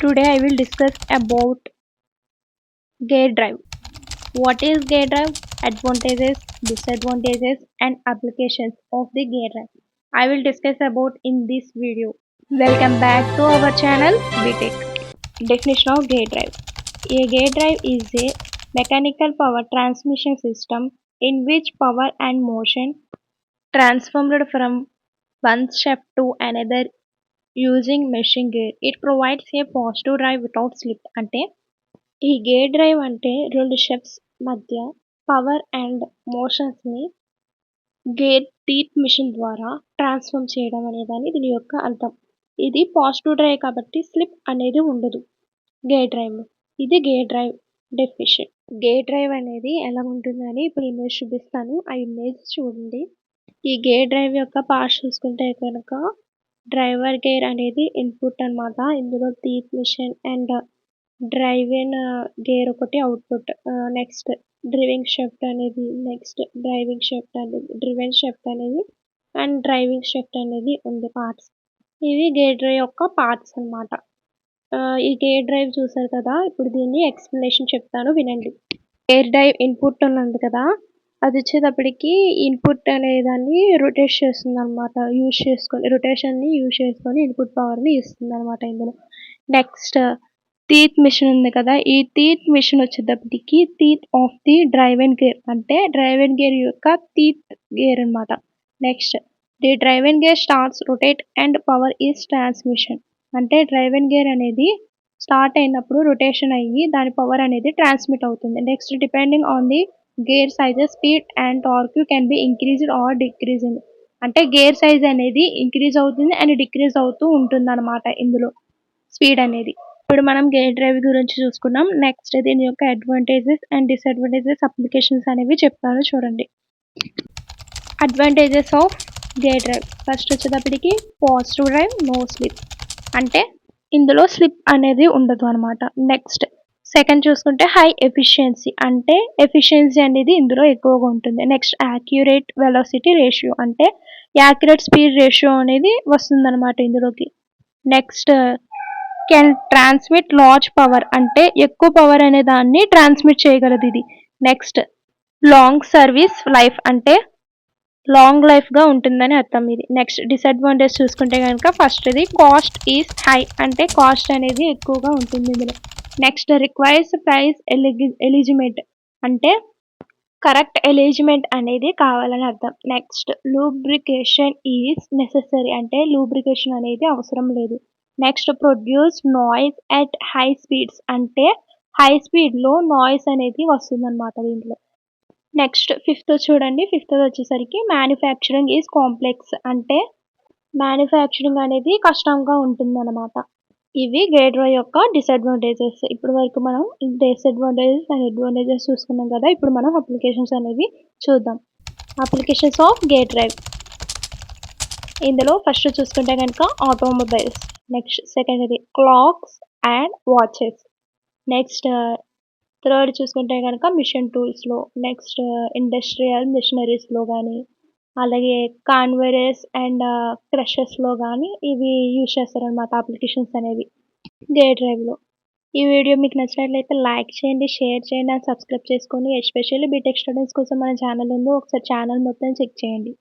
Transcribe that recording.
Today I will discuss about gear drive. What is gear drive? Advantages, disadvantages and applications of the gear drive. I will discuss about in this video. Welcome back to our channel BTech. Definition of gear drive. A gear drive is a mechanical power transmission system in which power and motion transformed from one shaft to another using machine gear. It provides a positive drive without slip. అంటే ఈ gear drive అంటే రెండు chefs మధ్య power and motions ని gear teeth machine ద్వారా transform చేయడం అనేదాన్ని దీని యొక్క అర్థం. ఇది పాజిటివ్ డ్రైవ్ కాబట్టి స్లిప్ అనేది ఉండదు గేర్ డ్రైవ్ లో. ఇది gear drive definition. Gear drive అనేది ఎలా ఉంటుందని ఇప్పుడు ఇమేజ్ చూపిస్తాను. ఆ ఇమేజ్ చూడండి. ఈ గేర్ డ్రైవ్ యొక్క పార్ట్స్ చూసుకుంటే కనుక డ్రైవర్ గేర్ అనేది ఇన్పుట్ అన్నమాట. ఇందులో teeth machine and driving gear ఒకటి అవుట్పుట్. నెక్స్ట్ డ్రైవింగ్ షాఫ్ట్ అనేది, నెక్స్ట్ డ్రైవింగ్ షాఫ్ట్ అనేది, డ్రివెన్ షాఫ్ట్ అనేది అండ్ డ్రైవింగ్ షాఫ్ట్ అనేది ఉంది పార్ట్స్. ఇవి గేర్ డ్రైవ్ యొక్క పార్ట్స్ అన్నమాట. ఈ గేర్ డ్రైవ్ చూసారు కదా, ఇప్పుడు దీన్ని ఎక్స్ప్లెనేషన్ చెప్తాను వినండి. గేర్ డ్రైవ్ ఇన్పుట్ ఉన్నది కదా, అది వచ్చేటప్పటికి ఇన్పుట్ అనే దాన్ని రొటేట్ చేస్తుంది అనమాట. రొటేషన్ ని యూజ్ చేసుకొని ఇన్పుట్ పవర్ ని ఇస్తుంది అనమాట ఇందులో. నెక్స్ట్ టీత్ మిషన్ ఉంది కదా, ఈ టీత్ మిషన్ వచ్చేటప్పటికి teeth of the drive and gear అంటే డ్రైవ్ అండ్ గేర్ యొక్క టీత్ గేర్ అనమాట. Next the drive and gear starts rotate and power is transmission అంటే డ్రైవ్ అండ్ గేర్ అనేది స్టార్ట్ అయినప్పుడు రొటేషన్ అయ్యి దాని పవర్ అనేది ట్రాన్స్మిట్ అవుతుంది. Next depending on the gear sizes speed and torque can be increased are decreased అంటే gear size అనేది increase అవుతుంది అండ్ డిక్రీజ్ అవుతూ ఉంటుంది అనమాట ఇందులో స్పీడ్ అనేది. ఇప్పుడు మనం గేర్ డ్రైవ్ గురించి చూసుకున్నాం. నెక్స్ట్ దీని యొక్క అడ్వాంటేజెస్ అండ్ డిసడ్వాంటేజెస్ అప్లికేషన్స్ అనేవి చెప్తాను చూడండి. Advantages of gear drive. First వచ్చేటప్పటికి పాజిటివ్ డ్రైవ్, నో స్లిప్ అంటే ఇందులో స్లిప్ అనేది ఉండదు అనమాట. నెక్స్ట్ సెకండ్ చూసుకుంటే హై ఎఫిషియన్సీ అంటే ఎఫిషియన్సీ అనేది ఇందులో ఎక్కువగా ఉంటుంది. నెక్స్ట్ యాక్యురేట్ వెలాసిటీ రేషియో అంటే యాక్యురేట్ స్పీడ్ రేషియో అనేది వస్తుంది అనమాట ఇందులోకి. Next can transmit large power అంటే ఎక్కువ పవర్ అనే దాన్ని ట్రాన్స్మిట్ చేయగలదు ఇది. నెక్స్ట్ లాంగ్ సర్వీస్ లైఫ్ అంటే లాంగ్ లైఫ్ గా ఉంటుందని అర్థం ఇది. నెక్స్ట్ డిసడ్వాంటేజ్ చూసుకుంటే కనుక ఫస్ట్ ఇది కాస్ట్ ఈజ్ హై అంటే కాస్ట్ అనేది ఎక్కువగా ఉంటుంది ఇందులో. నెక్స్ట్ రిక్వైర్స్ ప్రైస్ ఎలిజిమెంట్ అంటే కరెక్ట్ ఎలిజిమెంట్ అనేది కావాలని అర్థం. నెక్స్ట్ లూబ్రికేషన్ ఈజ్ నెసెసరీ అంటే లూబ్రికేషన్ అనేది అవసరం లేదు. Next produce noise at high speeds అంటే హై స్పీడ్ లో నాయిస్ అనేది వస్తుంది అనమాట దీంట్లో. నెక్స్ట్ ఫిఫ్త్ చూడండి. ఫిఫ్త్ వచ్చేసరికి మ్యానుఫ్యాక్చరింగ్ ఈజ్ కాంప్లెక్స్ అంటే మ్యానుఫ్యాక్చరింగ్ అనేది కష్టంగా ఉంటుంది అనమాట. ఇవి గేర్ డ్రైవ్ యొక్క డిసడ్వాంటేజెస్. ఇప్పుడు వరకు మనం డిసడ్వాంటేజెస్ అండ్ అడ్వాంటేజెస్ చూసుకున్నాం కదా, ఇప్పుడు మనం అప్లికేషన్స్ అనేవి చూద్దాం. Applications of gear drive. ఇందులో ఫస్ట్ చూసుకుంటే కనుక automobiles, next secondary clocks and watches, next third చూసుకుంటే కనుక మిషన్ టూల్స్లో, నెక్స్ట్ ఇండస్ట్రియల్ మిషనరీస్లో కానీ, అలాగే కాన్వేయర్స్ అండ్ క్రషర్స్లో కానీ ఇవి యూజ్ చేస్తారనమాట అప్లికేషన్స్ అనేవి గేర్ డ్రైవ్లో. ఈ వీడియో మీకు నచ్చినట్లయితే లైక్ చేయండి, షేర్ చేయండి అండ్ సబ్స్క్రైబ్ చేసుకొని, ఎస్పెషల్లీ బీటెక్ స్టూడెంట్స్ కోసం మన ఛానల్ ఉందో ఒకసారి ఛానల్ మొత్తం చెక్ చేయండి.